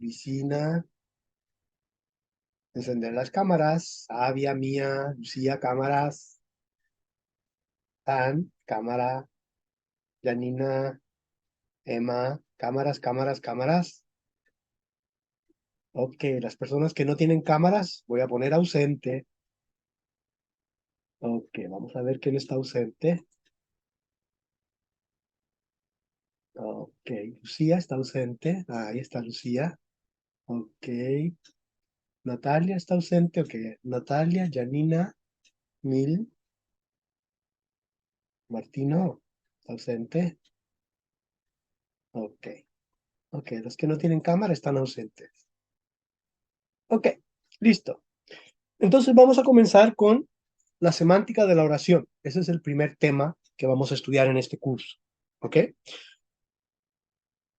piscina, encender las cámaras, Sabia, Mía, Lucía, cámaras, Tan, cámara, Janina, Emma, cámaras, cámaras, cámaras. Ok, las personas que no tienen cámaras, voy a poner ausente. Ok, vamos a ver quién está ausente. Ok, Lucía está ausente. Ahí está Lucía. Ok, Natalia está ausente. Ok, Natalia, Janina, Mil, Martino está ausente. Ok, ok, los que no tienen cámara están ausentes. Ok, listo. Entonces vamos a comenzar con la semántica de la oración. Ese es el primer tema que vamos a estudiar en este curso. ¿Ok?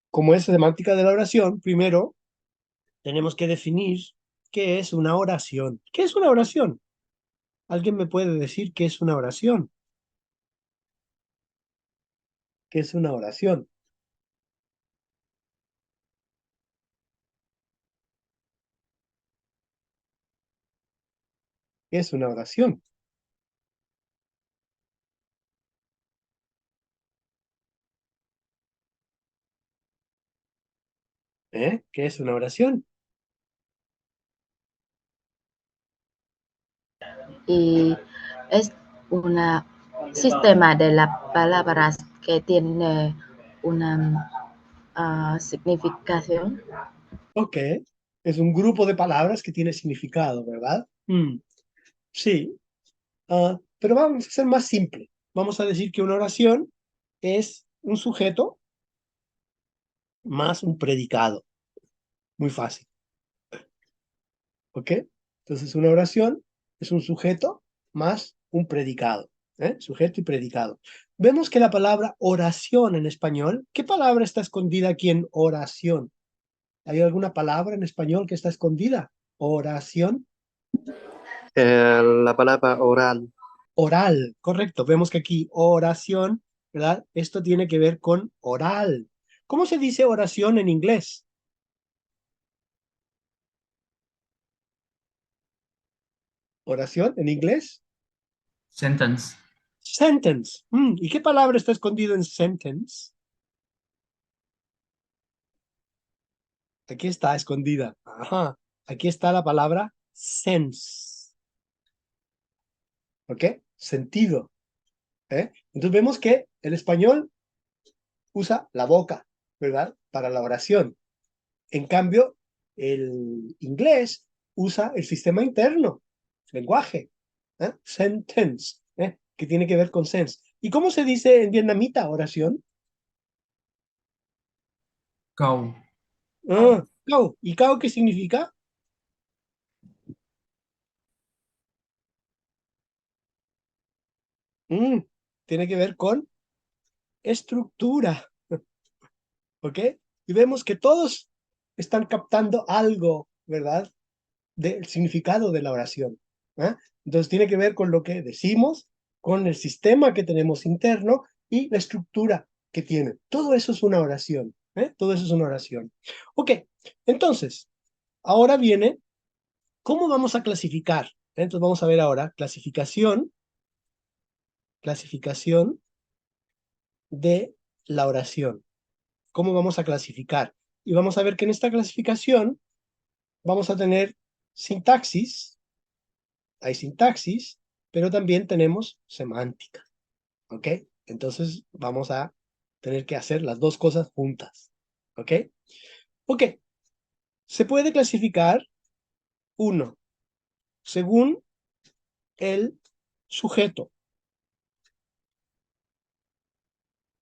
Como es semántica de la oración, primero tenemos que definir qué es una oración. ¿Qué es una oración? ¿Alguien me puede decir qué es una oración? ¿Qué es una oración? ¿Qué es una oración? ¿Eh? ¿Qué es una oración? Y es un sistema de las palabras que tiene una significación. Ok, es un grupo de palabras que tiene significado, ¿verdad? Sí, pero vamos a ser más simple. Vamos a decir que una oración es un sujeto más un predicado. Muy fácil, ¿ok? Entonces una oración es un sujeto más un predicado, ¿eh? Sujeto y predicado. Vemos que la palabra oración en español, ¿qué palabra está escondida aquí en oración? ¿Hay alguna palabra en español que está escondida? Oración. La palabra oral. Oral, correcto. Vemos que aquí oración, ¿verdad? Esto tiene que ver con oral. ¿Cómo se dice oración en inglés? Oración en inglés. Sentence. Sentence. ¿Y qué palabra está escondido en sentence? Aquí está escondida. Ajá. Aquí está la palabra sense. ¿Ok? Sentido. ¿Eh? Entonces vemos que el español usa la boca, ¿verdad? Para la oración. En cambio, el inglés usa el sistema interno, lenguaje, ¿eh? Sentence, ¿eh? Que tiene que ver con sense. ¿Y cómo se dice en vietnamita oración? Câu. Cao. ¿Y cao qué significa? Mm, tiene que ver con estructura, ¿ok? Y vemos que todos están captando algo, ¿verdad? Del significado de la oración. ¿Eh? Entonces tiene que ver con lo que decimos, con el sistema que tenemos interno y la estructura que tiene. Todo eso es una oración. ¿Eh? Todo eso es una oración. Ok, entonces, ahora viene, ¿cómo vamos a clasificar? Entonces vamos a ver ahora clasificación de la oración. ¿Cómo vamos a clasificar? Y vamos a ver que en esta clasificación vamos a tener sintaxis, hay sintaxis, pero también tenemos semántica, ¿ok? Entonces vamos a tener que hacer las dos cosas juntas, ¿ok? Ok, se puede clasificar uno según el sujeto,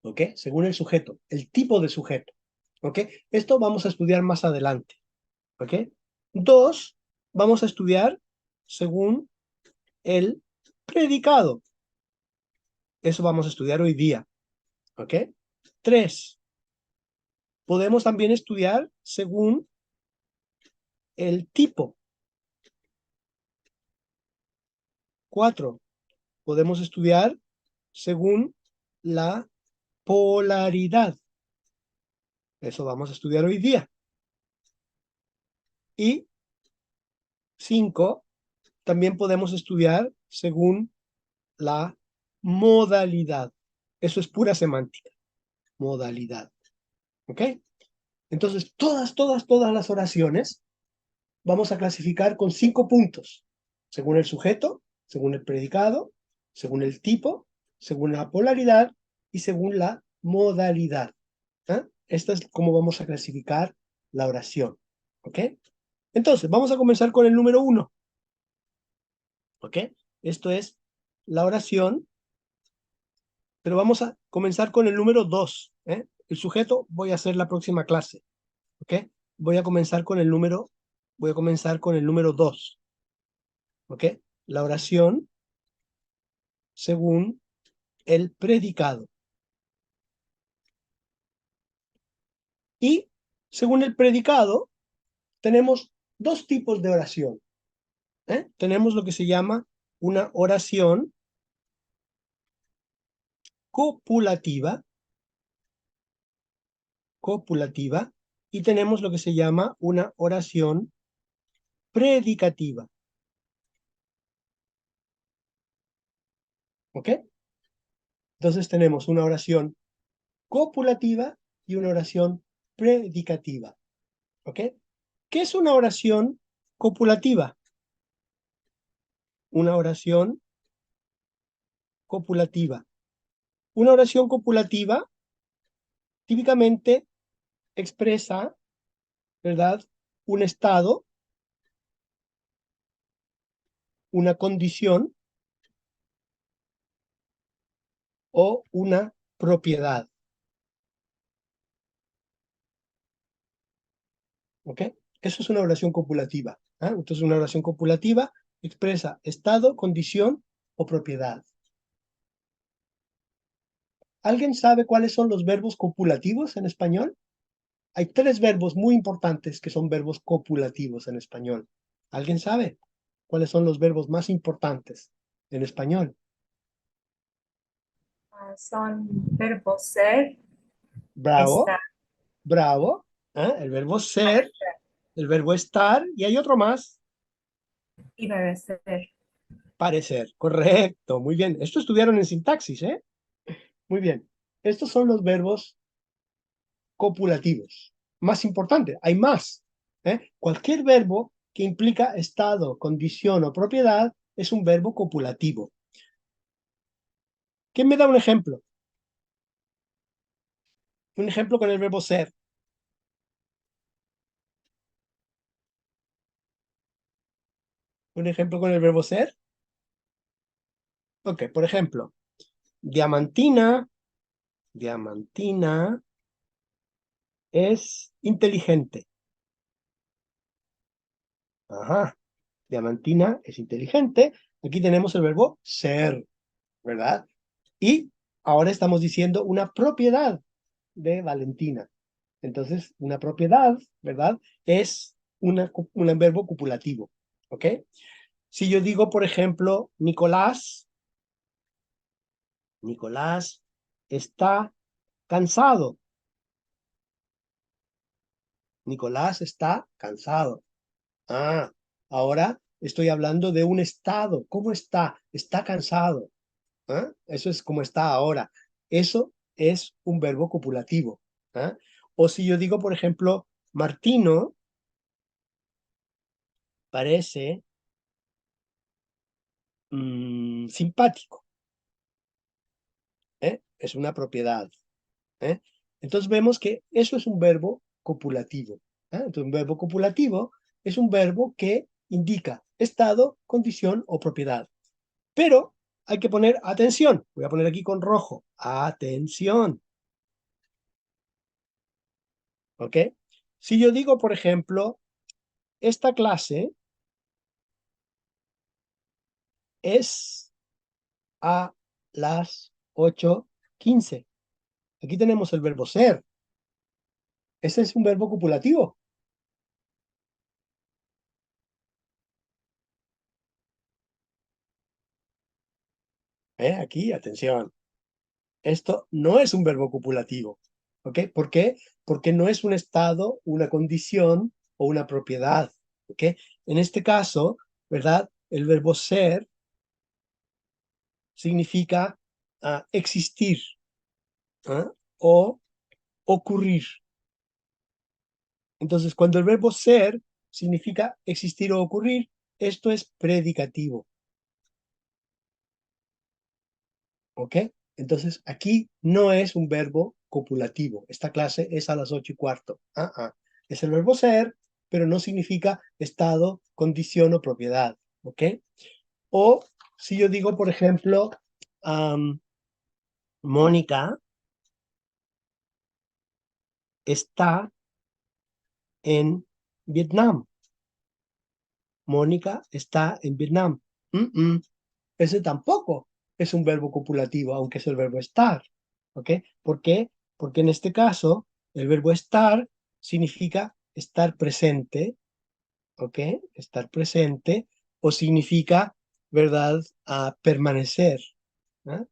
¿ok? Según el sujeto, el tipo de sujeto, ¿ok? Esto vamos a estudiar más adelante, ¿ok? Dos, vamos a estudiar según el predicado. Eso vamos a estudiar hoy día, ¿ok? Tres, podemos también estudiar según el tipo. Cuatro, podemos estudiar según la polaridad. Eso vamos a estudiar hoy día. Y 5, también podemos estudiar según la modalidad. Eso es pura semántica, modalidad. ¿Ok? Entonces, todas las oraciones vamos a clasificar con 5 puntos, según el sujeto, según el predicado, según el tipo, según la polaridad y según la modalidad. Esta es como vamos a clasificar la oración. ¿Ok? Entonces, vamos a comenzar con el número 1. ¿Ok? Esto es la oración, pero vamos a comenzar con el número 2. El sujeto voy a hacer la próxima clase. ¿Ok? Voy a comenzar con el número 2. ¿Ok? La oración según el predicado. Y según el predicado, tenemos 2 tipos de oración. Tenemos lo que se llama una oración copulativa, y tenemos lo que se llama una oración predicativa. ¿Ok? Entonces tenemos una oración copulativa y una oración predicativa. ¿Ok? ¿Qué es una oración copulativa? Una oración copulativa. Una oración copulativa típicamente expresa, ¿verdad?, un estado, una condición o una propiedad. ¿Ok? Eso es una oración copulativa. Entonces, una oración copulativa expresa estado, condición o propiedad. ¿Alguien sabe cuáles son los verbos copulativos en español? Hay 3 verbos muy importantes que son verbos copulativos en español. ¿Alguien sabe cuáles son los verbos más importantes en español? Son verbos ser, Bravo, estar bravo. El verbo ser, parecer el verbo estar y hay otro más, y parecer. parecer. Correcto, muy bien. Esto estudiaron en sintaxis, ¿eh? Muy bien. Estos son los verbos copulativos. Más importante, hay más. Cualquier verbo que implica estado, condición o propiedad es un verbo copulativo. ¿Quién me da un ejemplo? Un ejemplo con el verbo ser. Un ejemplo con el verbo ser. Ok, por ejemplo, Diamantina. Diamantina es inteligente. Ajá. Diamantina es inteligente. Aquí tenemos el verbo ser, ¿verdad? Y ahora estamos diciendo una propiedad de Valentina. Entonces, una propiedad, ¿verdad? Es un verbo copulativo. ¿Ok? Si yo digo, por ejemplo, Nicolás está cansado. Nicolás está cansado. Ahora estoy hablando de un estado. ¿Cómo está? Está cansado. Eso es como está ahora. Eso es un verbo copulativo. O si yo digo, por ejemplo, Martino parece simpático. Es una propiedad. ¿eh? Entonces vemos que eso es un verbo copulativo. Entonces un verbo copulativo es un verbo que indica estado, condición o propiedad. Pero hay que poner atención. Voy a poner aquí con rojo. Atención. ¿Ok? Si yo digo, por ejemplo, esta clase es a las 8:15. Aquí tenemos el verbo ser. Ese es un verbo copulativo. Aquí, atención. Esto no es un verbo copulativo. ¿Ok? ¿Por qué? Porque no es un estado, una condición o una propiedad. ¿ok? En este caso, ¿verdad? El verbo ser significa existir, ¿ah? O ocurrir. Entonces, cuando el verbo ser significa existir o ocurrir, esto es predicativo. ¿Ok? Entonces, aquí no es un verbo copulativo. Esta clase es a las 8:15. Es el verbo ser, pero no significa estado, condición o propiedad. ¿Ok? O si yo digo, por ejemplo, Mónica está en Vietnam. Mónica está en Vietnam. Ese tampoco es un verbo copulativo, aunque es el verbo estar. ¿Ok? ¿Por qué? Porque en este caso, el verbo estar significa estar presente, ¿ok? Estar presente, o significa, ¿verdad? Permanecer,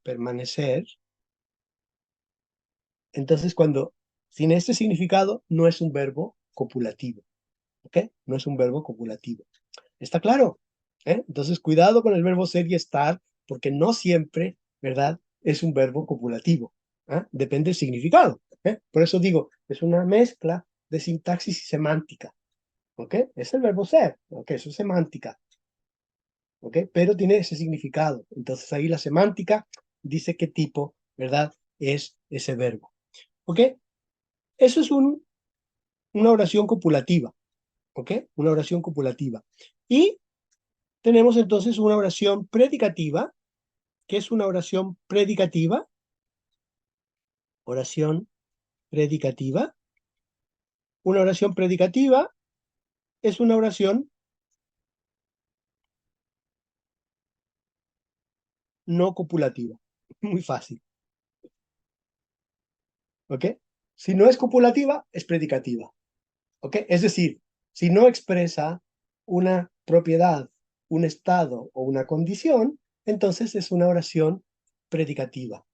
permanecer. Entonces, cuando tiene este significado, no es un verbo copulativo, ¿ok? No es un verbo copulativo. ¿Está claro? Entonces, cuidado con el verbo ser y estar, porque no siempre, ¿verdad? Es un verbo copulativo. Depende del significado. Por eso digo, es una mezcla de sintaxis y semántica. ¿Ok? Es el verbo ser. ¿Ok? Eso es semántica. ¿Ok? Pero tiene ese significado. Entonces, ahí la semántica dice qué tipo, ¿verdad? Es ese verbo. ¿Ok? Eso es una oración copulativa. ¿Ok? Una oración copulativa. Y tenemos entonces una oración predicativa. ¿Qué es una oración predicativa? Oración predicativa. Una oración predicativa es una oración no copulativa. Muy fácil. ¿Ok? Si no es copulativa, es predicativa. ¿Ok? Es decir, si no expresa una propiedad, un estado o una condición, entonces es una oración predicativa.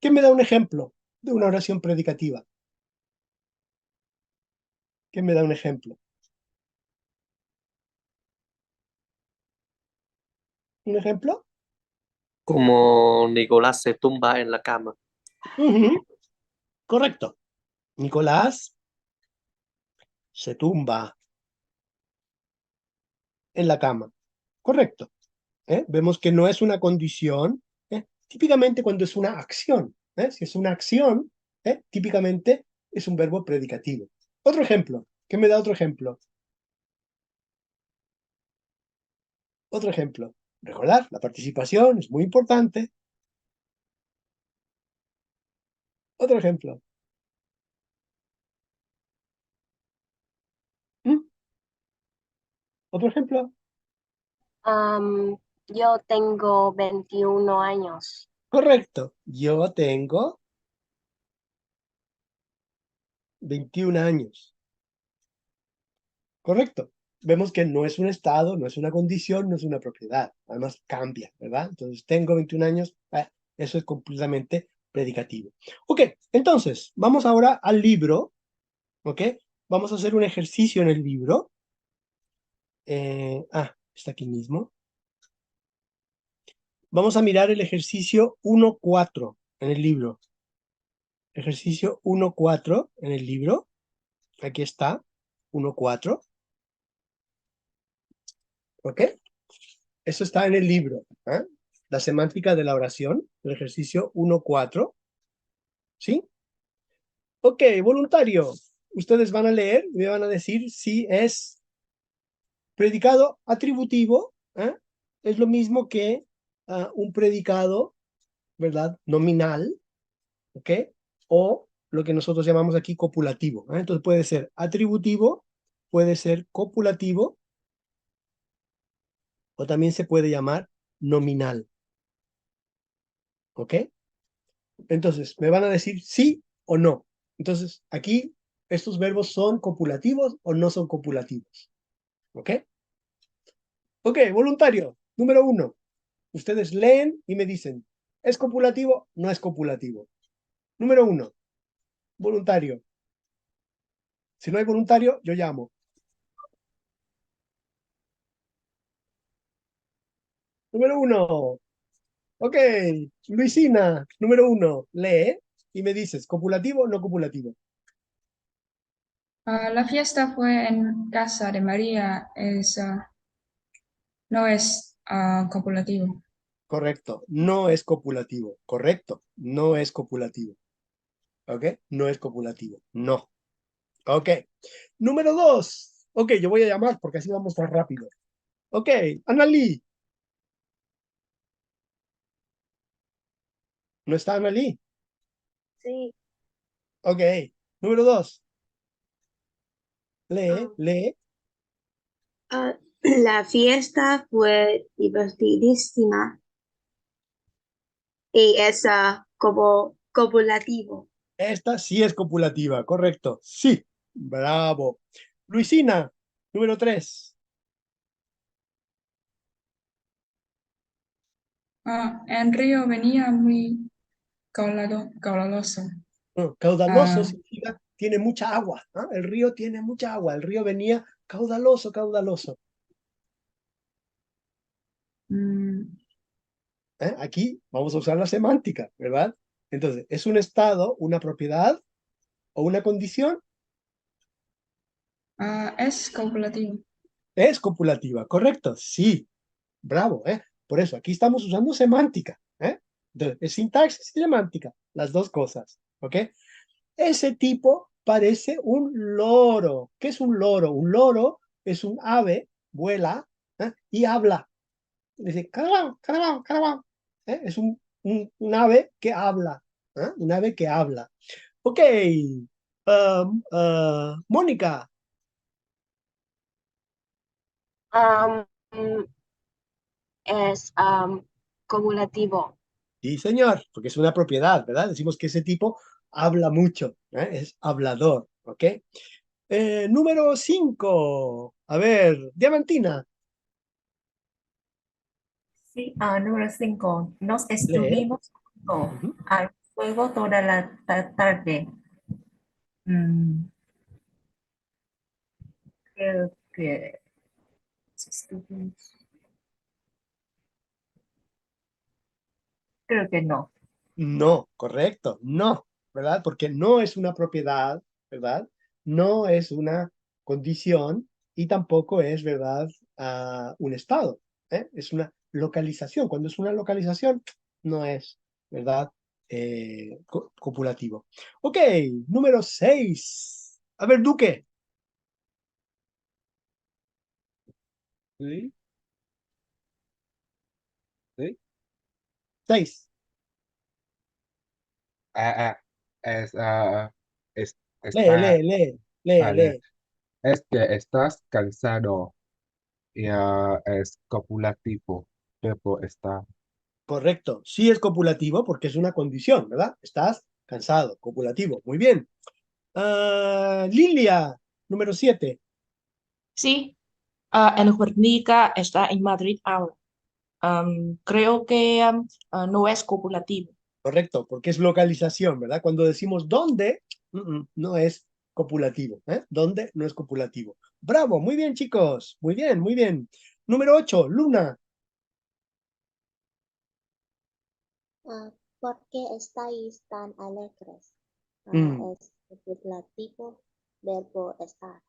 ¿Quién me da un ejemplo de una oración predicativa? ¿Quién me da un ejemplo? ¿Un ejemplo? Como Nicolás se tumba en la cama. Ujú, correcto. Nicolás se tumba en la cama. Correcto. Vemos que no es una condición. Típicamente cuando es una acción. Si es una acción, típicamente es un verbo predicativo. Otro ejemplo. ¿Qué me da otro ejemplo? Otro ejemplo. Recordar, la participación es muy importante. Otro ejemplo. ¿Mm? Otro ejemplo. Yo tengo 21 años. Correcto. Yo tengo 21 años. Correcto. Vemos que no es un estado, no es una condición, no es una propiedad. Además cambia, ¿verdad? Entonces, tengo 21 años, eso es completamente predicativo. Ok, entonces, vamos ahora al libro, ¿ok? Vamos a hacer un ejercicio en el libro. Está aquí mismo. Vamos a mirar el ejercicio 1.4 en el libro. Ejercicio 1.4 en el libro. Aquí está, 1.4. ¿Ok? Eso está en el libro. La semántica de la oración, el ejercicio 1.4. ¿Sí? Ok, voluntario. Ustedes van a leer y me van a decir si es predicado atributivo. Es lo mismo que un predicado, ¿verdad? Nominal. ¿Ok? O lo que nosotros llamamos aquí copulativo. Entonces puede ser atributivo, puede ser copulativo, o también se puede llamar nominal. ¿Ok? Entonces, me van a decir sí o no. Entonces, aquí, estos verbos son copulativos o no son copulativos. ¿Ok? Ok, voluntario. Número 1. Ustedes leen y me dicen, ¿es copulativo? No es copulativo. Número 1. Voluntario. Si no hay voluntario, yo llamo. Número 1. Ok, Luisina, número 1. Lee y me dices, ¿copulativo o no copulativo? La fiesta fue en casa de María, no es copulativo. Correcto, no es copulativo. Correcto, no es copulativo. ¿Ok? No es copulativo. No. Ok. Número 2. Ok, yo voy a llamar porque así vamos más rápido. Ok, Annalí. ¿No está Annalí? Sí. Ok. Número 2. Lee, Ah, lee. La fiesta fue divertidísima y es como copulativo. Esta sí es copulativa. Correcto. Sí. Bravo. Luisina, número 3. En Río venía muy caudaloso. Caudaloso Ah, significa tiene mucha agua. ¿Ah? El río tiene mucha agua. El río venía caudaloso, caudaloso. mm, Aquí vamos a usar la semántica, ¿verdad? Entonces, ¿es un estado, una propiedad o una condición? es copulativo. Es copulativa, correcto, sí, bravo, ¿eh? Por eso, aquí estamos usando semántica, ¿eh? Entonces, es sintaxis y semántica, las dos cosas, ¿ok? Ese tipo parece un loro. ¿Qué es un loro? Un loro es un ave, vuela, y habla. Dice, carabao, carabao, carabao. Es un ave que habla, un ave que habla. Ok, Mónica. am, es cumulativo. Sí, señor, porque es una propiedad, ¿verdad? Decimos que ese tipo habla mucho, es hablador, ¿ok? Número 5. A ver, Diamantina, Sí, número 5. Nos lee. estuvimos jugando Ujú. al juego toda la tarde. Mm, creo que estuvimos- creo que no. No, correcto, no, ¿verdad? Porque no es una propiedad, ¿verdad? No es una condición y tampoco es, ¿verdad? Un estado, ¿eh? Es una localización. Cuando es una localización, no es, ¿verdad? Copulativo. Ok, número 6. A ver, Duque. Sí, sí. 6. Ah, es, Lee, está, lee, lee, lee, vale. lee. Es que estás cansado y es copulativo. Verbo está. Correcto. Sí es copulativo porque es una condición, ¿verdad? Estás cansado, copulativo. Muy bien. Lilia, número 7. Sí, el Guernica está en Madrid ahora. Creo que no es copulativo. Correcto, porque es localización, ¿verdad? Cuando decimos dónde, no es copulativo. ¿Dónde? No es copulativo. Bravo, muy bien, chicos. Muy bien, muy bien. Número 8, Luna. ¿Por qué estáis tan alegres? Mm, Es copulativo, verbo estar.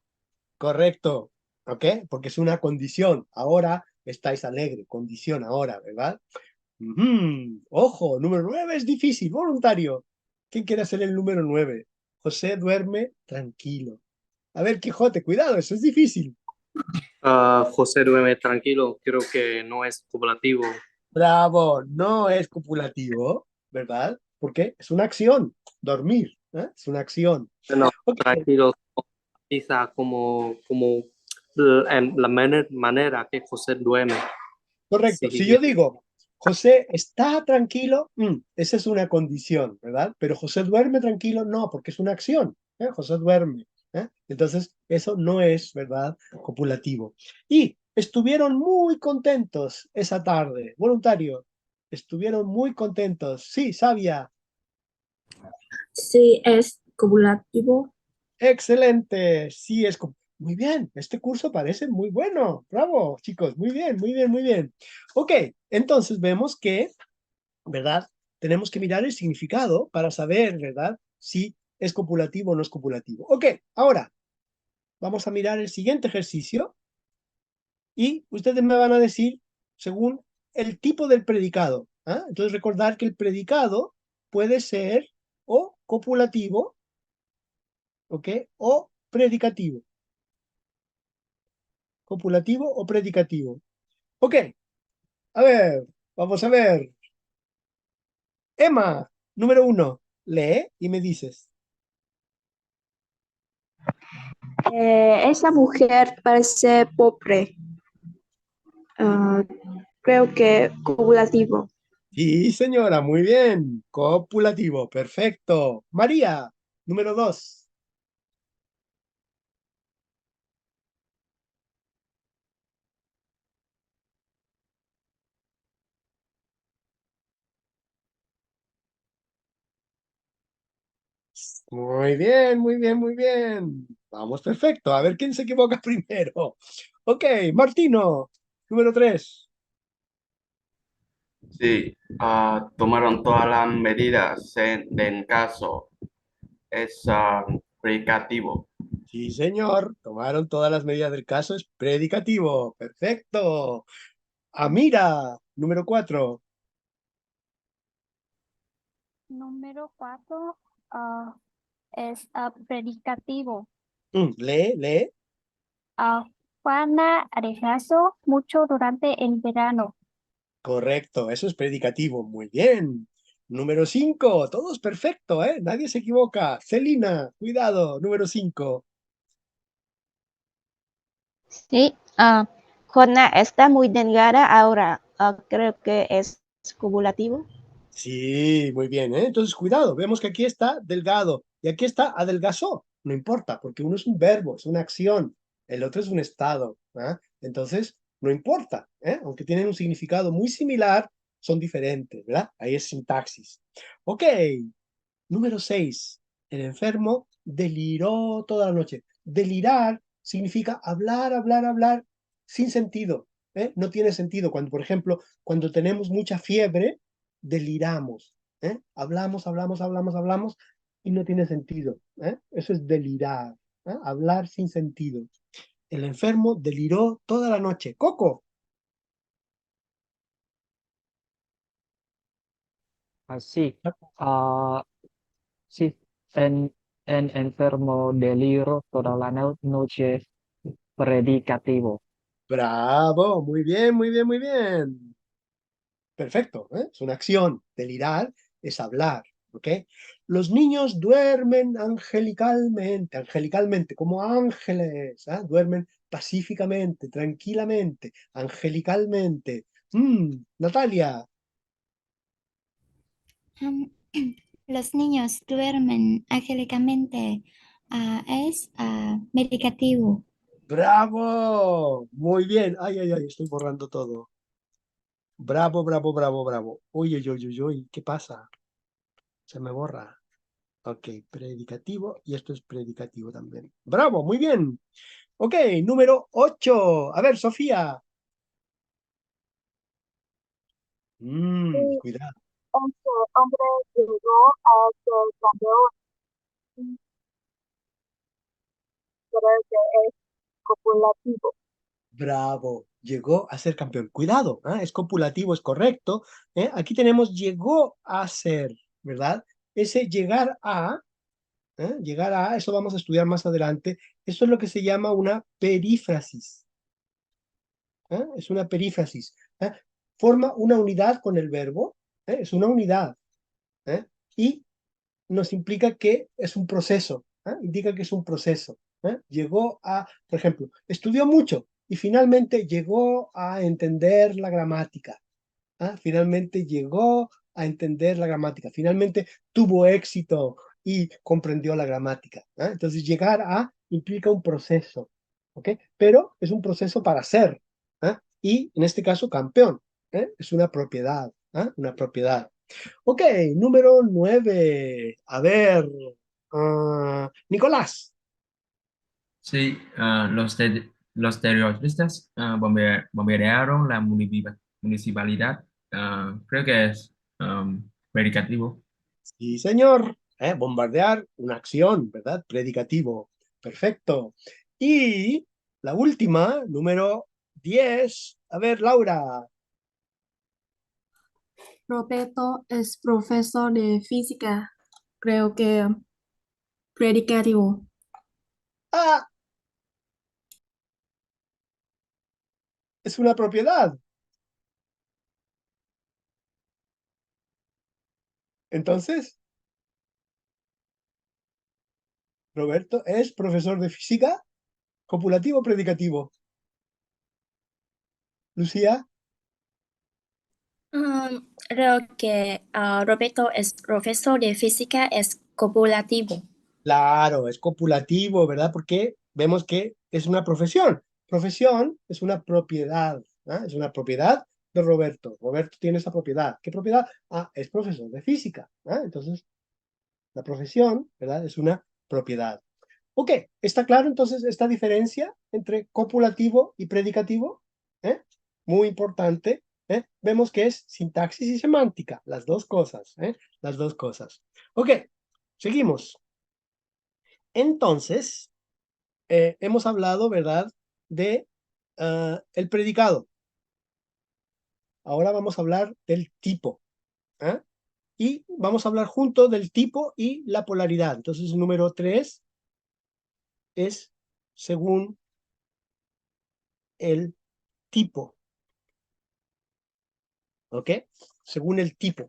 correcto, ¿ok? Porque es una condición. Ahora estáis alegre, condición ahora, ¿verdad? Ojo, número 9 es difícil, voluntario. ¿Quién quiere hacer el número 9? José duerme tranquilo. A ver, Quijote, cuidado, eso es difícil. José duerme tranquilo, creo que no es copulativo. Bravo, no es copulativo, ¿verdad? Porque es una acción, dormir, es una acción. No, Ok, tranquilo, quizá como en la manera que José duerme. correcto. Si Sí, yo digo, José está tranquilo, esa es una condición, ¿verdad? Pero José duerme tranquilo, no, porque es una acción. José duerme. Entonces, eso no es, ¿verdad? Copulativo. Y estuvieron muy contentos esa tarde, voluntario. Estuvieron muy contentos. Sí, Sabia. Sí, es copulativo. Excelente. Sí, Muy bien, este curso parece muy bueno. Bravo, chicos, muy bien, muy bien, muy bien. Ok, entonces vemos que, ¿verdad? Tenemos que mirar el significado para saber, ¿verdad? Si es copulativo o no es copulativo. Ok, ahora vamos a mirar el siguiente ejercicio y ustedes me van a decir según el tipo del predicado. ¿Ah? Entonces recordar que el predicado puede ser o copulativo, ¿ok? O predicativo. Copulativo o predicativo. Ok, a ver, vamos a ver. Emma, número 1, lee y me dices. Esa mujer parece pobre. Creo que copulativo. Sí, señora, muy bien. Copulativo, perfecto. María, número 2. Muy bien, muy bien, muy bien. Vamos, perfecto. A ver quién se equivoca primero. Ok, Martino, número 3. Sí, tomaron todas las medidas en caso. Es predicativo. Sí, señor. Tomaron todas las medidas del caso. Es predicativo. Perfecto. Amira, número 4. Número 4 es predicativo. Lee, lee. Juana rechazó mucho durante el verano. Correcto, eso es predicativo. Muy bien. Número 5. Todos perfecto, ¿eh? Nadie se equivoca. Celina, cuidado. Número 5. Sí, Jona está muy delgada ahora. Creo que es copulativo. Sí, muy bien, ¿eh? Entonces, cuidado. Vemos que aquí está delgado y aquí está adelgazó. No importa, porque uno es un verbo, es una acción. El otro es un estado. ¿Ah? Entonces, no importa, ¿eh? Aunque tienen un significado muy similar, son diferentes, ¿verdad? Ahí es sintaxis. Ok, número 6. El enfermo deliró toda la noche. Delirar significa hablar, hablar, hablar sin sentido. ¿Eh? No tiene sentido. Cuando, por ejemplo, cuando tenemos mucha fiebre, deliramos. ¿Eh? Hablamos, hablamos, hablamos, hablamos y no tiene sentido. ¿Eh? Eso es delirar. ¿Eh? Hablar sin sentido. El enfermo deliró toda la noche. Coco. Así, ah, sí, en enfermo deliro toda la noche predicativo. Bravo. Muy bien, muy bien, muy bien. Perfecto, ¿eh? Es una acción. Delirar es hablar, ¿ok? Los niños duermen angelicalmente, como ángeles, ¿ah? Duermen pacíficamente, tranquilamente, angelicalmente. Natalia, Am, los niños duermen angélicamente. Es medicativo. bravo, muy bien. Ay, ay, ay, estoy borrando todo. Bravo, bravo, bravo, bravo. Uy, uy, uy, uy, uy, ¿qué pasa? Se me borra. Ok, predicativo y esto es predicativo también. Bravo, muy bien. Ok, número 8. A ver, Sofía. Sí, Cuidado. este hombre llegó a ser campeón. Creo que es copulativo. Bravo. Llegó a ser campeón. Cuidado, ¿ah? Es copulativo, es correcto. Aquí tenemos llegó a ser, ¿verdad? Ese llegar a, eso vamos a estudiar más adelante. Eso es lo que se llama una perífrasis. Es una perífrasis. Forma una unidad con el verbo. Es una unidad. ¿Eh? Y nos implica que es un proceso, indica que es un proceso. Llegó a, por ejemplo, estudió mucho y finalmente llegó a entender la gramática. Finalmente llegó a entender la gramática, finalmente tuvo éxito y comprendió la gramática. Entonces, llegar a implica un proceso, ¿ok? Pero es un proceso para ser, y en este caso, campeón, es una propiedad, una propiedad. Ok, número 9. A ver, Nicolás. Sí, los terroristas bombardearon la municipalidad. Creo que es predicativo. Sí, señor. Bombardear, una acción, ¿verdad? Predicativo. Perfecto. Y la última, número 10. A ver, Laura. Roberto es profesor de física. Creo que predicativo. Ah, es una propiedad. Entonces, Roberto es profesor de física, copulativo o predicativo. Lucía. Creo que Roberto es profesor de física, es copulativo. Claro, es copulativo, ¿verdad? Porque vemos que es una profesión. Profesión es una propiedad, ¿ah? Es una propiedad de Roberto. Roberto tiene esa propiedad. ¿Qué propiedad? Ah, es profesor de física, ¿ah? Entonces, la profesión, ¿verdad? Es una propiedad. Ok, ¿está claro entonces esta diferencia entre copulativo y predicativo? ¿Eh? Muy importante. ¿Eh? Vemos que es sintaxis y semántica, las dos cosas, ¿eh? Las dos cosas. Ok, seguimos. Entonces, hemos hablado, ¿verdad?, de el predicado. Ahora vamos a hablar del tipo. ¿Ah? Y vamos a hablar junto del tipo y la polaridad. Entonces, el número 3 es según el tipo. ¿Ok? Según el tipo.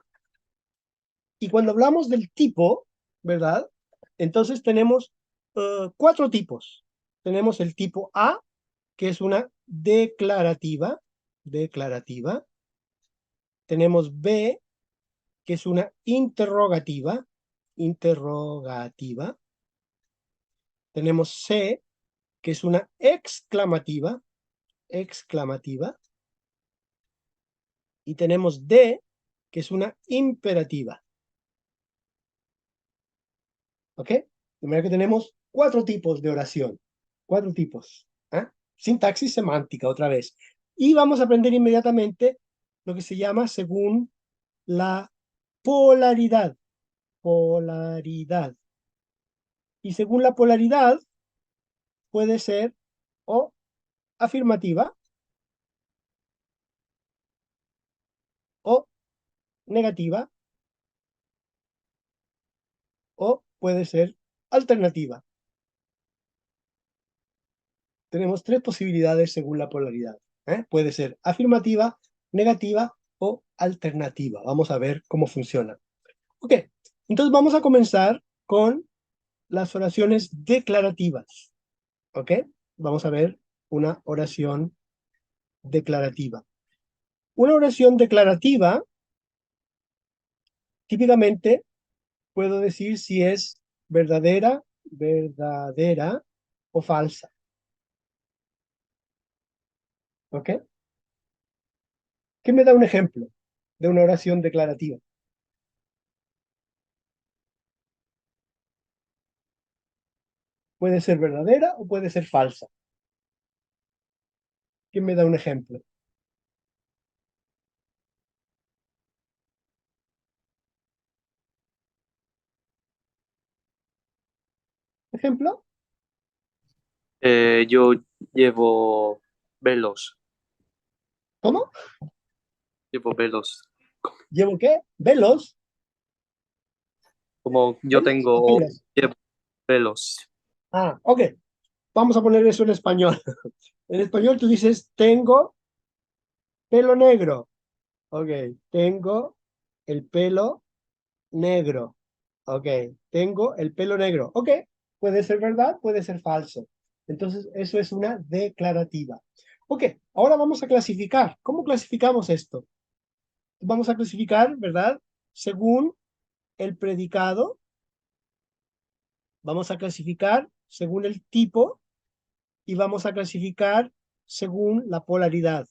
Y cuando hablamos del tipo, ¿verdad? Entonces tenemos 4 tipos. Tenemos el tipo A, que es una declarativa. Declarativa. Tenemos B, que es una interrogativa. Interrogativa. Tenemos C, que es una exclamativa. Exclamativa. Y tenemos D, que es una imperativa. ¿Ok? De manera que tenemos 4 tipos de oración. 4 tipos. ¿Ah? Sintaxis semántica, otra vez. Y vamos a aprender inmediatamente lo que se llama según la polaridad. Polaridad. Y según la polaridad, puede ser o afirmativa o negativa o puede ser alternativa. Tenemos 3 posibilidades según la polaridad. Puede ser afirmativa, negativa o alternativa. Vamos a ver cómo funciona. Ok, entonces vamos a comenzar con las oraciones declarativas. Ok, vamos a ver una oración declarativa. Una oración declarativa, típicamente puedo decir si es verdadera, verdadera o falsa. ¿Ok? ¿Qué me da un ejemplo de una oración declarativa? Puede ser verdadera o puede ser falsa. ¿Quién me da un ejemplo? ¿Ejemplo? Yo llevo velos. ¿Cómo? Llevo velos. ¿Llevo qué? ¿Velos? Como yo ¿Velos o tengo, pelos? llevo velos. Ah, ok. Vamos a poner eso en español. En español tú dices, tengo pelo negro. Ok, tengo el pelo negro. Ok, tengo el pelo negro. Ok, puede ser verdad, puede ser falso. Entonces, eso es una declarativa. Ok, ahora vamos a clasificar. ¿Cómo clasificamos esto? Vamos a clasificar, ¿verdad? Según el predicado. Vamos a clasificar según el tipo y vamos a clasificar según la polaridad.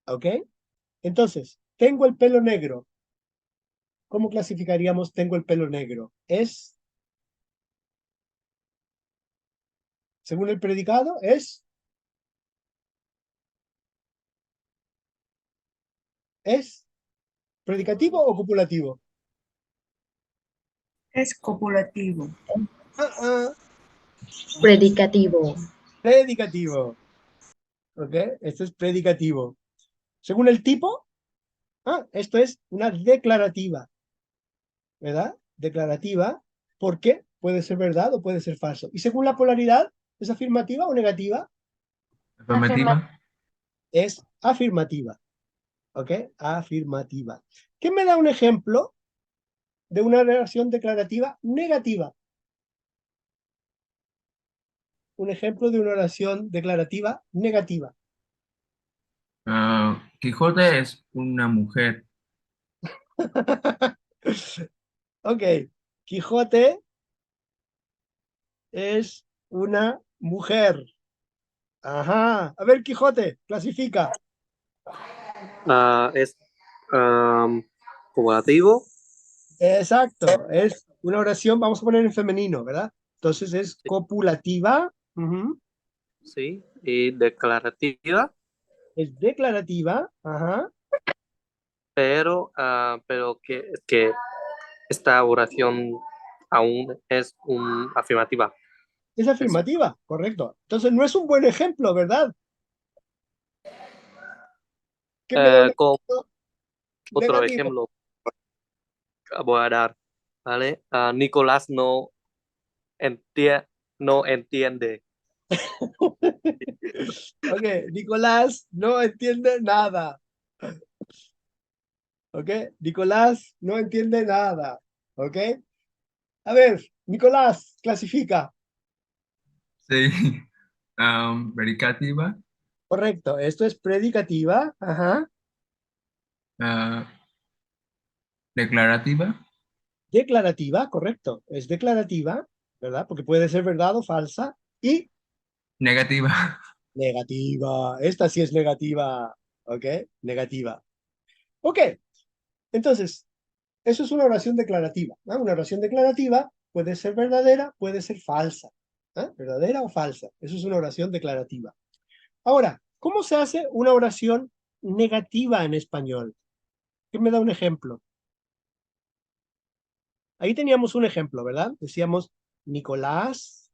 ¿Ok? Entonces, tengo el pelo negro. ¿Cómo clasificaríamos tengo el pelo negro? ¿Es según el predicado, ¿es predicativo o copulativo? Es copulativo. Predicativo. Predicativo. ¿Ok? Esto es predicativo. Según el tipo, esto es una declarativa. ¿Verdad? Declarativa, porque puede ser verdad o puede ser falso. Y según la polaridad, ¿es afirmativa o negativa? Afirmativa. Es afirmativa. ¿Ok? Afirmativa. ¿Qué me da un ejemplo de una oración declarativa negativa? Un ejemplo de una oración declarativa negativa. Quijote es una mujer. Ok. Quijote es una mujer. Ajá. A ver, Quijote, clasifica. Es copulativo. Exacto. Es una oración, vamos a poner en femenino, ¿verdad? Entonces es copulativa. Sí. Y declarativa. Es declarativa. Ajá. Pero que esta oración aún es afirmativa. Es afirmativa, correcto. Entonces no es un buen ejemplo, ¿verdad? ¿Qué me da un Con ejemplo otro negativo? ejemplo voy a dar, ¿vale? Nicolás no entiende. Ok, Nicolás no entiende nada. Ok, Nicolás no entiende nada. Ok, a ver, Nicolás, clasifica. Sí. Predicativa. Correcto, esto es predicativa. Ajá. Declarativa. Declarativa, correcto, es declarativa, ¿verdad? Porque puede ser verdad o falsa. Y Negativa. negativa, esta sí es negativa. Ok, negativa. Ok, entonces, eso es una oración declarativa. Una oración declarativa puede ser verdadera, puede ser falsa. Verdadera o falsa. Eso es una oración declarativa. Ahora, ¿cómo se hace una oración negativa en español? ¿Qué me da un ejemplo? Ahí teníamos un ejemplo, ¿verdad? Decíamos, Nicolás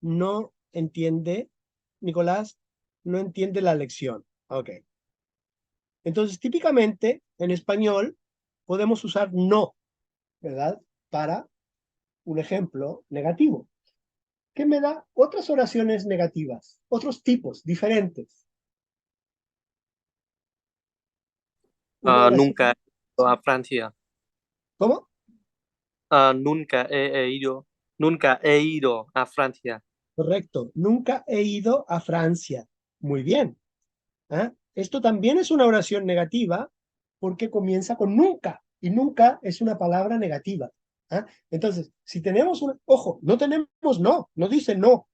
no entiende, Nicolás no entiende la lección. Ok. Entonces, típicamente, en español, podemos usar no, ¿verdad? Para un ejemplo negativo. ¿Qué me da? Otras oraciones negativas, otros tipos, diferentes. Una oración... Nunca he ido a Francia. ¿Cómo? Nunca he ido a Francia. Correcto. Nunca he ido a Francia. Muy bien. Esto también es una oración negativa porque comienza con nunca. Y nunca es una palabra negativa. Entonces, si tenemos un... Ojo, no tenemos no. No dice no.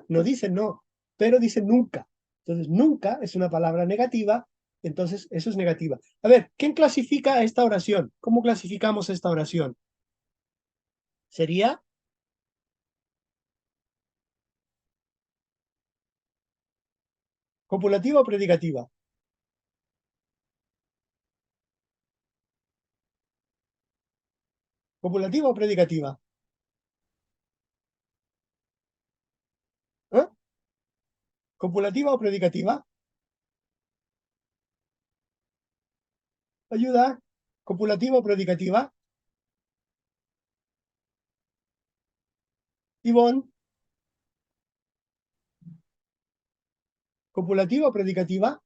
No dice no. Pero dice nunca. Entonces, nunca es una palabra negativa. Entonces, eso es negativa. A ver, ¿quién clasifica esta oración? ¿Cómo clasificamos esta oración? ¿Sería? ¿Copulativa o predicativa? ¿Copulativa o predicativa? ¿Eh? ¿Copulativa o predicativa? Ayuda. ¿Copulativa o predicativa? Ivonne. ¿Copulativa o predicativa?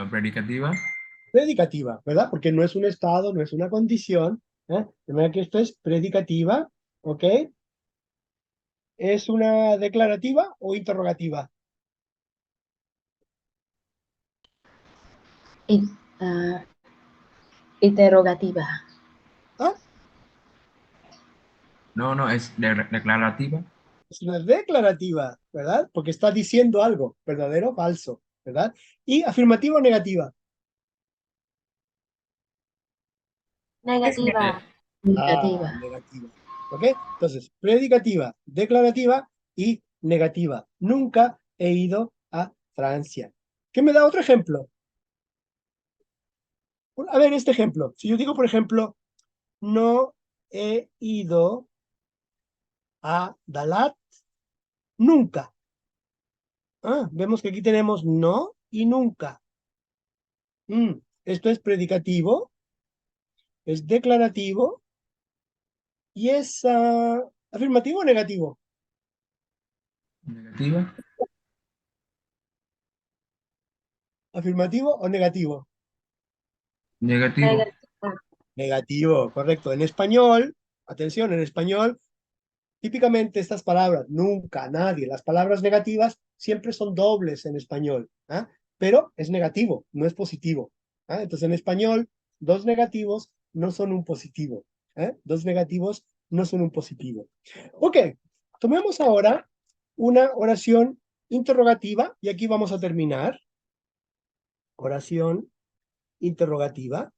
Predicativa. Predicativa, ¿verdad? Porque no es un estado, no es una condición. De manera que esto es predicativa, ¿ok? ¿Es una declarativa o interrogativa? Interrogativa. No, es declarativa. Es una declarativa, ¿verdad? Porque está diciendo algo, verdadero o falso, ¿verdad? Y afirmativa o negativa. Es Negativa. Negativa. Negativa. ¿Ok? Entonces, predicativa, declarativa y negativa. Nunca he ido a Francia. ¿Qué me da otro ejemplo? A ver, este ejemplo. Si yo digo, por ejemplo, no he ido a Dalat nunca. Vemos que aquí tenemos no y nunca. Esto es predicativo, es declarativo y es afirmativo o negativo. Negativa. ¿Afirmativo o negativo? Negativo. Negativo, correcto. En español, atención, en español, típicamente estas palabras, nunca, nadie, las palabras negativas siempre son dobles en español, pero es negativo, no es positivo. Entonces en español, dos negativos no son un positivo. Dos negativos no son un positivo. Ok, tomemos ahora una oración interrogativa y aquí vamos a terminar. Oración interrogativa.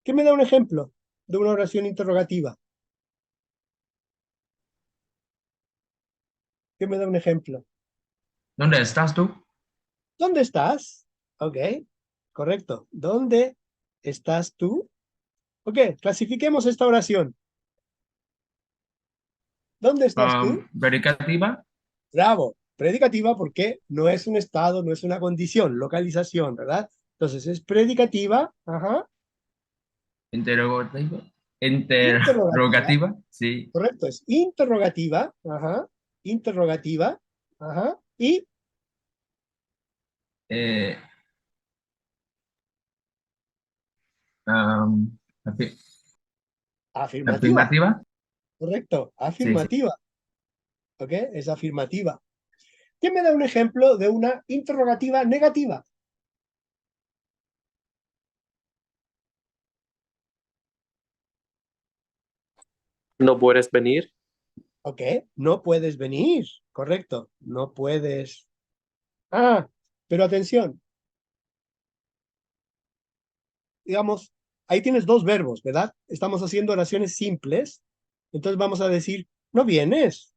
¿Qué me da un ejemplo de una oración interrogativa? ¿Qué me da un ejemplo? ¿Dónde estás tú? ¿Dónde estás? Ok, correcto. ¿Dónde estás tú? Ok, clasifiquemos esta oración. ¿Dónde estás tú? Predicativa. Bravo. Predicativa porque no es un estado, no es una condición, localización, ¿verdad? Entonces es predicativa, Interrogativa. interrogativa, Interrogativa. Sí. correcto, es interrogativa, interrogativa, y Eh, um, afi- afirmativa, afirmativa. correcto, Sí, sí. afirmativa, ¿ok? Es afirmativa. ¿Quién me da un ejemplo de una interrogativa negativa? No puedes venir. Ok, no puedes venir, correcto, no puedes. Pero atención, digamos, ahí tienes dos verbos, ¿verdad? Estamos haciendo oraciones simples, entonces vamos a decir, no vienes,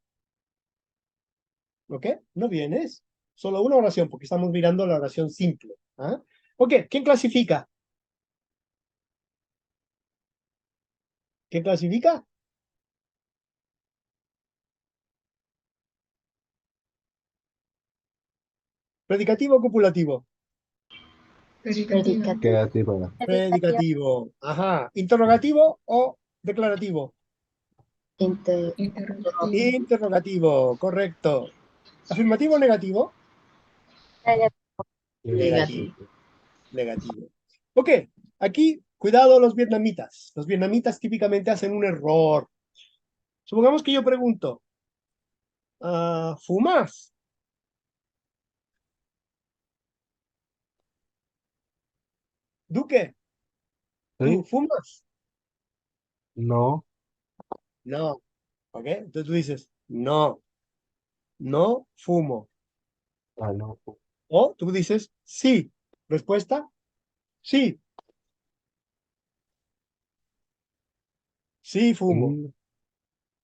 ¿ok? No vienes, solo una oración, porque estamos mirando la oración simple. Ok, ¿quién clasifica? ¿Quién clasifica? ¿Predicativo o copulativo? Predicativo. Creativa. Predicativo, ¿Interrogativo o declarativo? Interrogativo. Interrogativo, correcto. ¿Afirmativo o negativo? Negativo. Negativo. Ok, aquí, cuidado los vietnamitas. Los vietnamitas típicamente hacen un error. Supongamos que yo pregunto, ¿fumas? Duque, ¿tú ¿Sí? fumas? No. No. Ok, entonces tú dices, no, no fumo. No. O tú dices, sí. Respuesta, sí, sí fumo.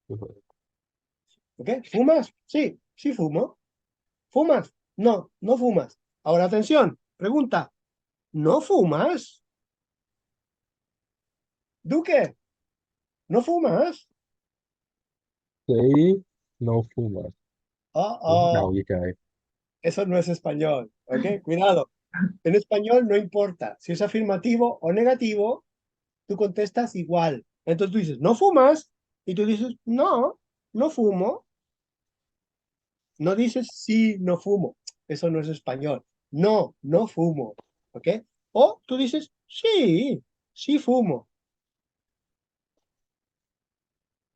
Sí. ¿Ok? ¿Fumas? Sí, sí fumo. ¿Fumas? No, no fumas. Ahora atención, pregunta, ¿no fumas? Duque, ¿no fumas? Sí. No fumas. Đầu Oh, vậy trời. eso no es español, ¿ok? Cuidado. En español no importa si es afirmativo o negativo, tú contestas igual. Entonces tú dices, ¿no fumas? Y tú dices, no, no fumo. No dices, sí, no fumo. Eso no es español. No, no fumo, ¿ok? O tú dices, sí, sí fumo,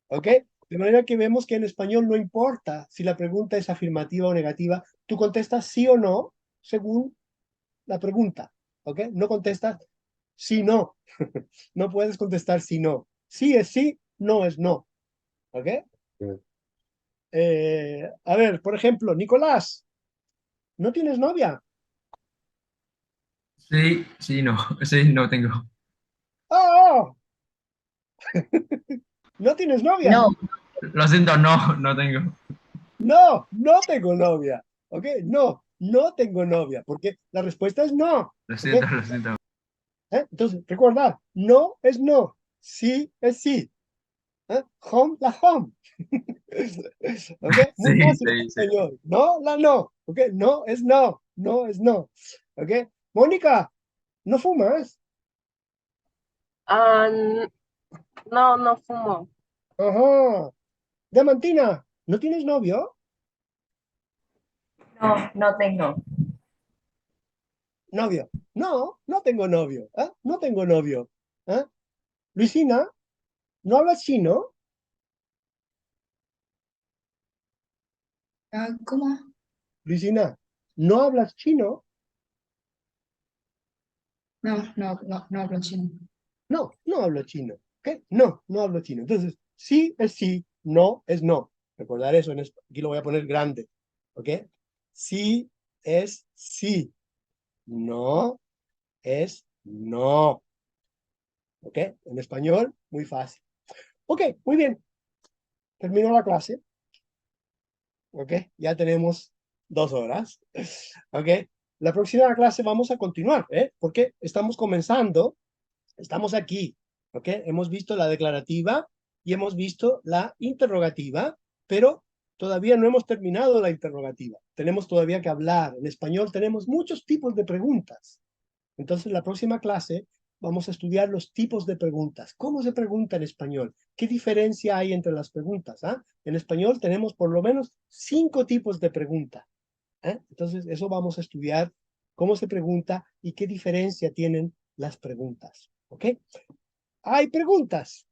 ¿ok? De manera que vemos que en español no importa si la pregunta es afirmativa o negativa, tú contestas sí o no según la pregunta, ¿ok? No contestas sí, no. No puedes contestar sí, no. Sí es sí, no es no, ¿ok? A ver, por ejemplo, Nicolás, ¿no tienes novia? Sí, sí, no. Sí, no tengo. ¡Oh! ¿No tienes novia? No. Lo siento, no, no tengo. No, no tengo novia. ¿Ok? No, no tengo novia. Porque la respuesta es no. Lo ¿Ok? siento, lo siento. Entonces, recordad, no es no. Sí es sí. Home, la home. ¿Ok? Muy Sí, fácil en sí, sí. español. No, la no. ¿Ok? No es no. No es no. ¿Ok? Mónica, ¿no fumas? No, no fumo. Ajá. Diamantina, ¿no tienes novio? No, no tengo. Novio. No, no tengo novio. No tengo novio. Luisina, ¿no hablas chino? ¿Cómo? Luisina, ¿no hablas chino? No hablo chino. No, no hablo chino. ¿Ok? No, no hablo chino. Entonces, sí es sí, no es no. Recordar eso, aquí lo voy a poner grande. ¿Ok? Sí es sí, no es no. ¿Ok? En español, muy fácil. Ok, muy bien. Terminó la clase. ¿Ok? Ya tenemos 2 horas. ¿Ok? La próxima clase vamos a continuar, porque estamos comenzando, estamos aquí, ¿ok? Hemos visto la declarativa y hemos visto la interrogativa, pero todavía no hemos terminado la interrogativa. Tenemos todavía que hablar. En español tenemos muchos tipos de preguntas. Entonces, la próxima clase vamos a estudiar los tipos de preguntas. ¿Cómo se pregunta en español? ¿Qué diferencia hay entre las preguntas? En español tenemos por lo menos 5 tipos de pregunta. Entonces, eso vamos a estudiar, cómo se pregunta y qué diferencia tienen las preguntas. ¿Ok? Hay preguntas.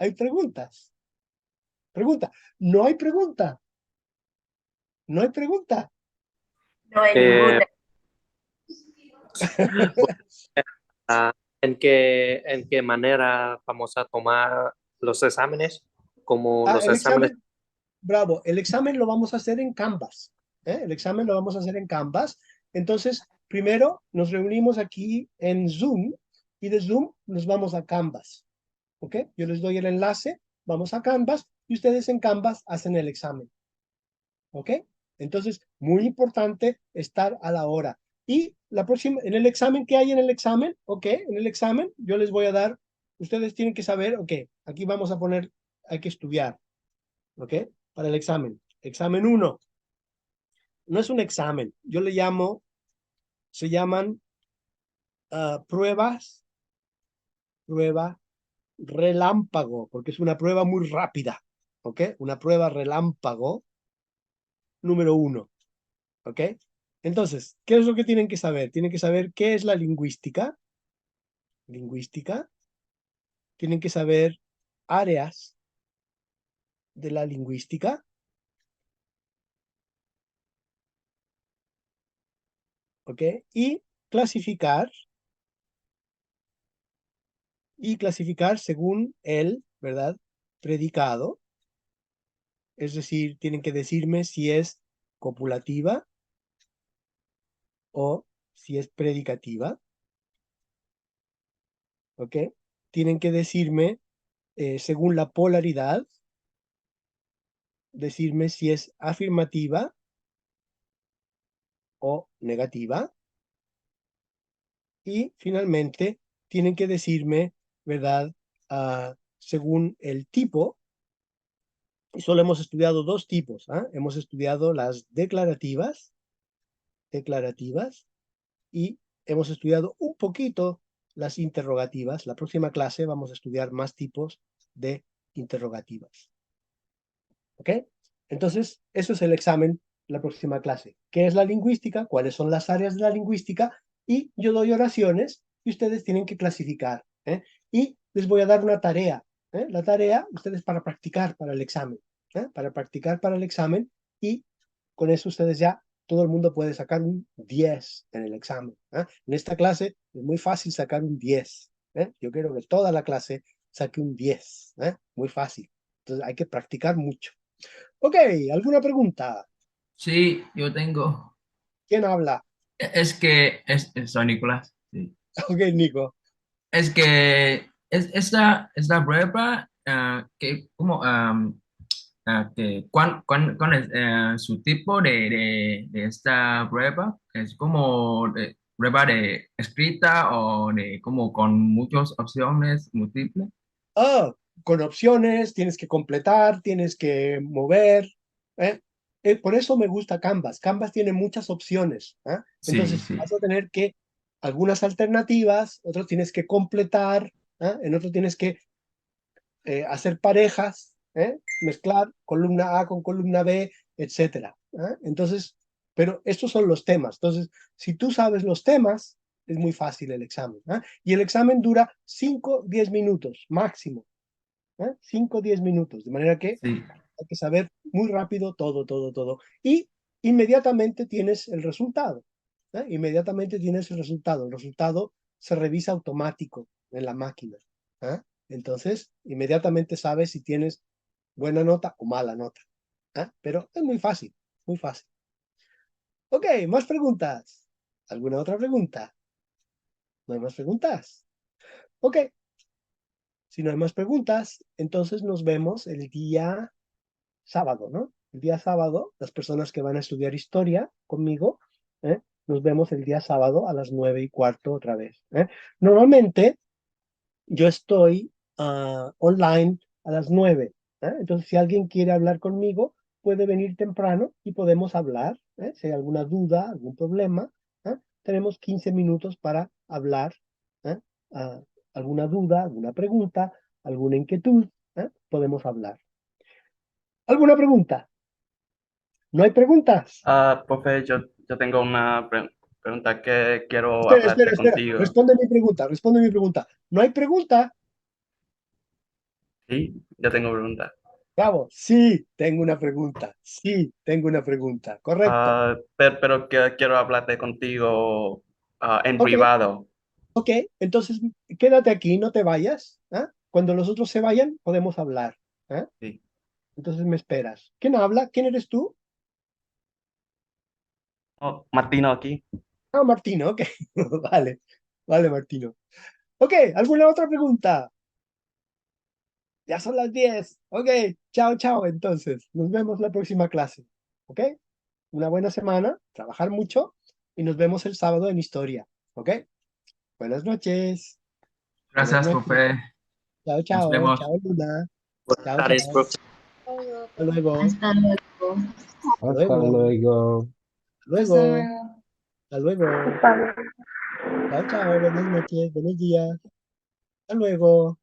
Hay preguntas. Pregunta. No hay pregunta. No hay pregunta. No hay Eh, ninguna. en qué manera vamos a tomar los exámenes? Como los El exámenes. examen, bravo, el examen lo vamos a hacer en Canvas. El examen lo vamos a hacer en Canvas. Entonces, primero nos reunimos aquí en Zoom y de Zoom nos vamos a Canvas. ¿Ok? Yo les doy el enlace, vamos a Canvas y ustedes en Canvas hacen el examen. ¿Ok? Entonces, muy importante estar a la hora. Y la próxima, en el examen, ¿qué hay en el examen? ¿Ok? En el examen yo les voy a dar, ustedes tienen que saber, ok, aquí vamos a poner, hay que estudiar. ¿Ok? Para el examen. Examen 1. No es un examen, yo le llamo, se llaman prueba relámpago, porque es una prueba muy rápida. ¿Ok? Una prueba relámpago número 1. ¿Ok? Entonces, ¿qué es lo que tienen que saber? Tienen que saber qué es la lingüística. Lingüística. Tienen que saber áreas de la lingüística. ¿Ok? Y clasificar. Y clasificar según el, ¿verdad? Predicado. Es decir, tienen que decirme si es copulativa o si es predicativa. ¿Ok? Tienen que decirme, según la polaridad, decirme si es afirmativa o negativa. Y finalmente, tienen que decirme, ¿verdad? Según el tipo, y solo hemos estudiado 2 tipos. Hemos estudiado las declarativas y hemos estudiado un poquito las interrogativas. La próxima clase vamos a estudiar más tipos de interrogativas. ¿Ok? Entonces, eso es el examen, la próxima clase. ¿Qué es la lingüística? ¿Cuáles son las áreas de la lingüística? Y yo doy oraciones y ustedes tienen que clasificar. Y les voy a dar una tarea. La tarea, ustedes para practicar para el examen. Para practicar para el examen y con eso ustedes ya, todo el mundo puede sacar un 10 en el examen. En esta clase es muy fácil sacar un 10. Yo quiero que toda la clase saque un 10. Muy fácil. Entonces hay que practicar mucho. Ok, ¿alguna pregunta? Sí, yo tengo. ¿Quién habla? Es que, soy Nicolás. Sí. Ok, Nico. Es que esta prueba, que, como, ¿cuál es su tipo de esta prueba? ¿Es como de prueba de escrita o de como con muchas opciones múltiples? Ah, con opciones, tienes que completar, tienes que mover. ¿eh? Por eso me gusta Canvas. Canvas tiene muchas opciones. Sí, Entonces sí. vas a tener que algunas alternativas, otros tienes que completar, en otro tienes que hacer parejas, mezclar columna A con columna B, etcétera. Entonces, pero estos son los temas. Entonces, si tú sabes los temas, es muy fácil el examen. Y el examen dura 5-10 minutos máximo. 5-10 minutos, de manera que Sí. hay que saber muy rápido todo, todo, todo. Y inmediatamente tienes el resultado. Inmediatamente tienes el resultado. El resultado se revisa automático en la máquina. Entonces, inmediatamente sabes si tienes buena nota o mala nota. Pero es muy fácil, muy fácil. Ok, más preguntas. ¿Alguna otra pregunta? ¿No hay más preguntas? Ok, si no hay más preguntas, entonces nos vemos el día sábado, ¿no? El día sábado, las personas que van a estudiar historia conmigo, nos vemos el día sábado a las 9:15 otra vez. Normalmente yo estoy online a las 9. Entonces, si alguien quiere hablar conmigo, puede venir temprano y podemos hablar. Si hay alguna duda, algún problema, tenemos 15 minutos para hablar. ¿eh? Ah, alguna duda, alguna pregunta, alguna inquietud, podemos hablar. ¿Alguna pregunta? ¿No hay preguntas? Profe, yo tengo una pregunta que quiero Espera, espera, hablarte espera. contigo. Responde mi pregunta, responde mi pregunta. ¿No hay pregunta? Sí, yo tengo pregunta. Bravo. Sí, tengo una pregunta. Sí, tengo una pregunta. Correcto. Pero que quiero hablarte contigo en Ok, privado. ok. Entonces, quédate aquí, no te vayas. Cuando los otros se vayan, podemos hablar. Sí. Entonces me esperas. ¿Quién habla? ¿Quién eres tú? Oh, Martino aquí. Ah, Martino, ok. Vale, vale, Martino. Ok, ¿alguna otra pregunta? Ya son las 10. Ok, chao, chao. Entonces, nos vemos la próxima clase. Ok, una buena semana, trabajar mucho y nos vemos el sábado en historia. Ok, buenas noches. Buenas Gracias, noches. profe. Chao, Nos chao. vemos. Chao, Luna. Buenas Chao, tardes, chao. profe. Hasta luego. Hasta luego. Hasta Hasta luego. luego. Hasta Hasta luego. luego. Hasta luego. Chao, chao. Buenas noches. Buenos días. Hasta luego.